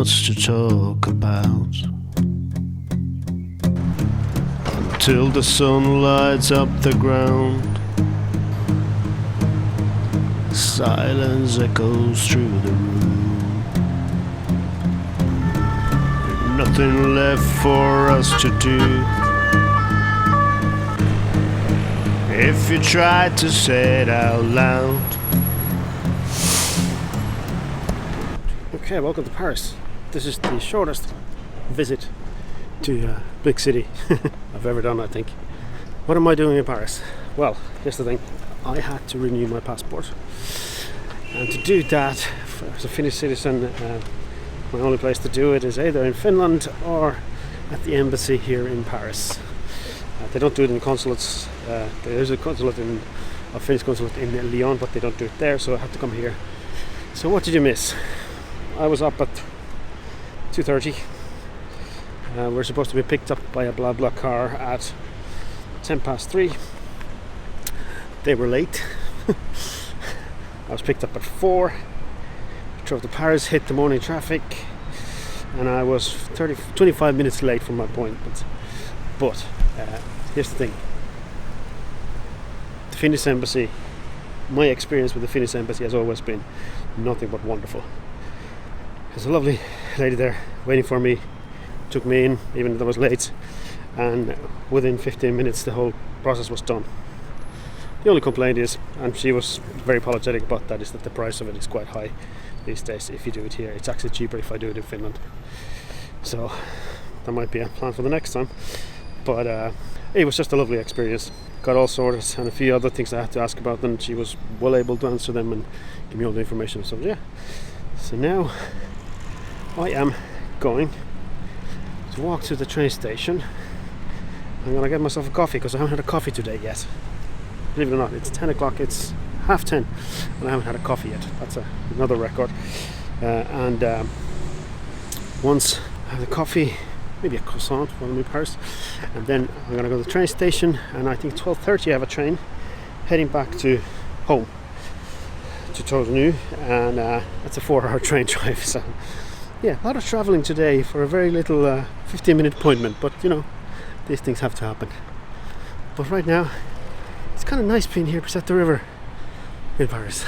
much to talk about until the sun lights up the ground. Silence echoes through the room. Nothing left for us to do. If you try to say it out loud. Okay, welcome to Paris. This is the shortest visit to a big city I've ever done, I think. What am I doing in Paris? Well, here's the thing. I had to renew my passport. And to do that, as a Finnish citizen, my only place to do it is either in Finland or at the embassy here in Paris. They don't do it in consulates. There's a Finnish consulate in Lyon, but they don't do it there, so I have to come here. So what did you miss? I was up at 2:30. We're supposed to be picked up by a BlaBlaCar at 3:10. They were late. I was picked up at 4. Drove to Paris, hit the morning traffic, and I was 25 minutes late from my appointment. But here's the thing. The Finnish embassy, my experience with the Finnish embassy has always been nothing but wonderful. There's a lovely lady there waiting for me, took me in even though I was late, and within 15 minutes the whole process was done. The only complaint is, and she was very apologetic about that, is that the price of it is quite high these days if you do it here. It's actually cheaper if I do it in Finland. So that might be a plan for the next time. But it was just a lovely experience. Got all sorted and a few other things I had to ask about, and she was well able to answer them and give me all the information. So yeah. So now I am going to walk to the train station. I'm gonna get myself a coffee because I haven't had a coffee today yet. Believe it or not, it's 10 o'clock, it's 10:30 and I haven't had a coffee yet. That's another record. Once I have the coffee, maybe a croissant while I'm in Paris, and then I'm gonna go to the train station, and I think 12:30 I have a train heading back to home, to Tournus, and that's a 4-hour train drive. So yeah, a lot of traveling today for a very little 15-minute appointment, but you know, these things have to happen. But right now, it's kind of nice being here beside the river in Paris.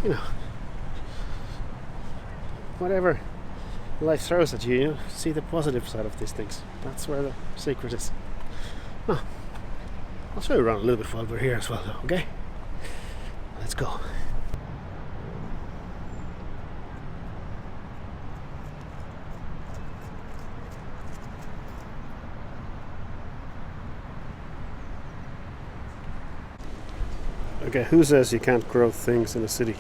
You know, whatever life throws at you, you know, see the positive side of these things. That's where the secret is. Oh, I'll show you around a little bit while we're here as well, though, okay? Let's go. Okay, who says you can't grow things in a city?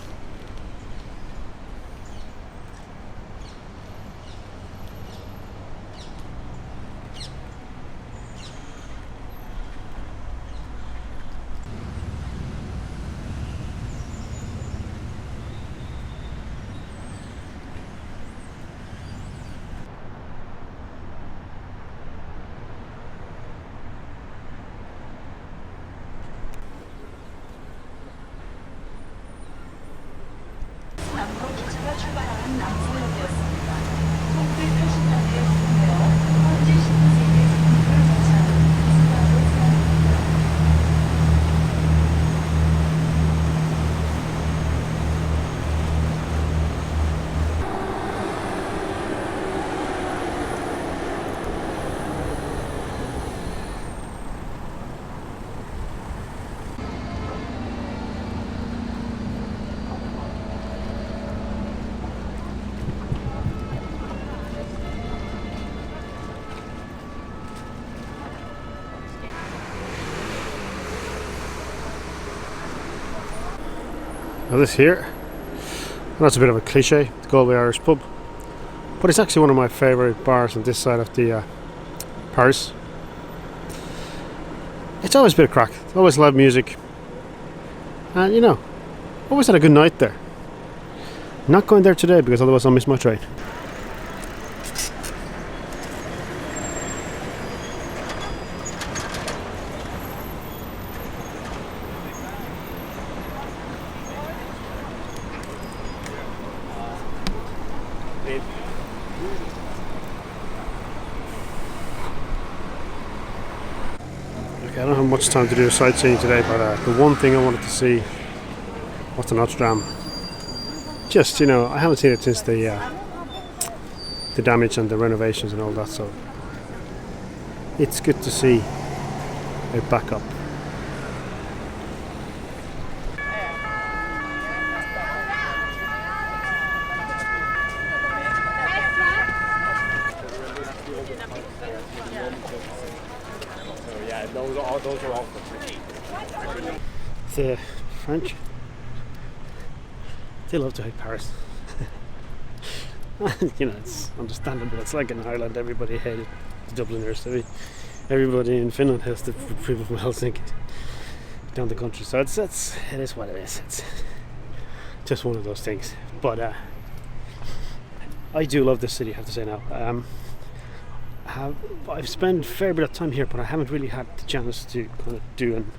Now this here, that's a bit of a cliche, the Galway Irish pub, but it's actually one of my favourite bars on this side of the Paris. It's always a bit of crack, it's always live music, and you know, always had a good night there. Not going there today because otherwise I'll miss my train. Okay, I don't have much time to do sightseeing today, but the one thing I wanted to see was the Notre Dame. Just, you know, I haven't seen it since the damage and the renovations and all that, so it's good to see it back up. Those are all The French, they love to hate Paris. You know, it's understandable. It's like in Ireland, everybody hated the Dubliners. Everybody in Finland has the people from Helsinki down the country. So it is what it is. It's just one of those things. But I do love this city, I have to say now. I've spent a fair bit of time here, but I haven't really had the chance to kind of do and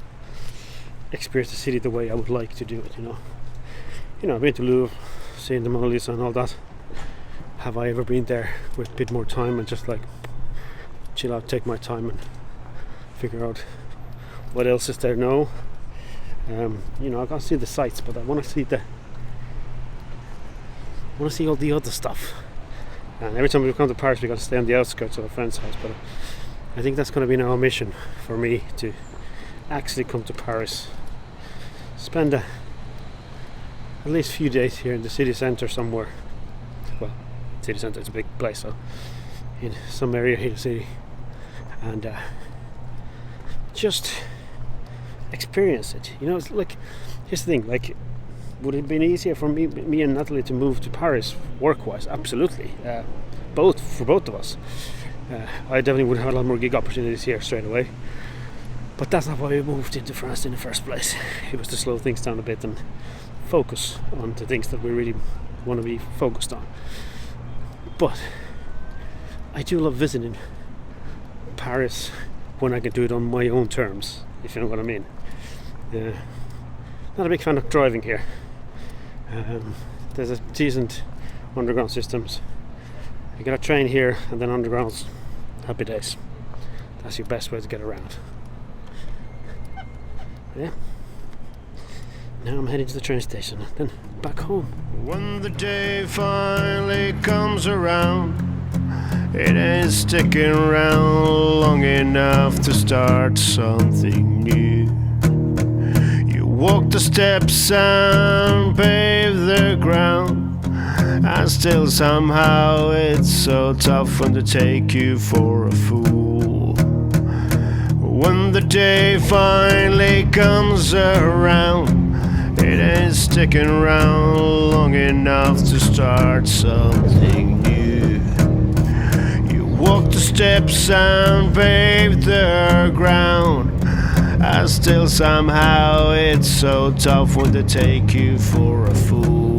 experience the city the way I would like to do it. I've been to Louvre, seen the Mona Lisa and all that. Have I ever been there with a bit more time and just like chill out, take my time and figure out what else is there? No. I can't see the sights, but I want to see all the other stuff. And every time we come to Paris, we got to stay on the outskirts of a friend's house. But I think that's going to be now a mission for me to actually come to Paris, spend at least a few days here in the city centre somewhere. Well, city centre is a big place, so in some area here in the city, and just experience it. It's like, here's the thing, like, would it have been easier for me and Natalie to move to Paris work-wise? Absolutely. For both of us. I definitely would have a lot more gig opportunities here straight away. But that's not why we moved into France in the first place. It was to slow things down a bit and focus on the things that we really want to be focused on. But I do love visiting Paris when I can do it on my own terms, if you know what I mean. Not a big fan of driving here. There's a decent underground systems. You get a train here and then undergrounds, happy days. That's your best way to get around. Yeah. Now I'm heading to the train station and then back home. When the day finally comes around, it ain't sticking around long enough to start something new. Walk the steps and pave the ground, and still somehow it's so tough when they take you for a fool. When the day finally comes around, it ain't sticking around long enough to start something new. You walk the steps and pave the ground, and still somehow it's so tough when they take you for a fool.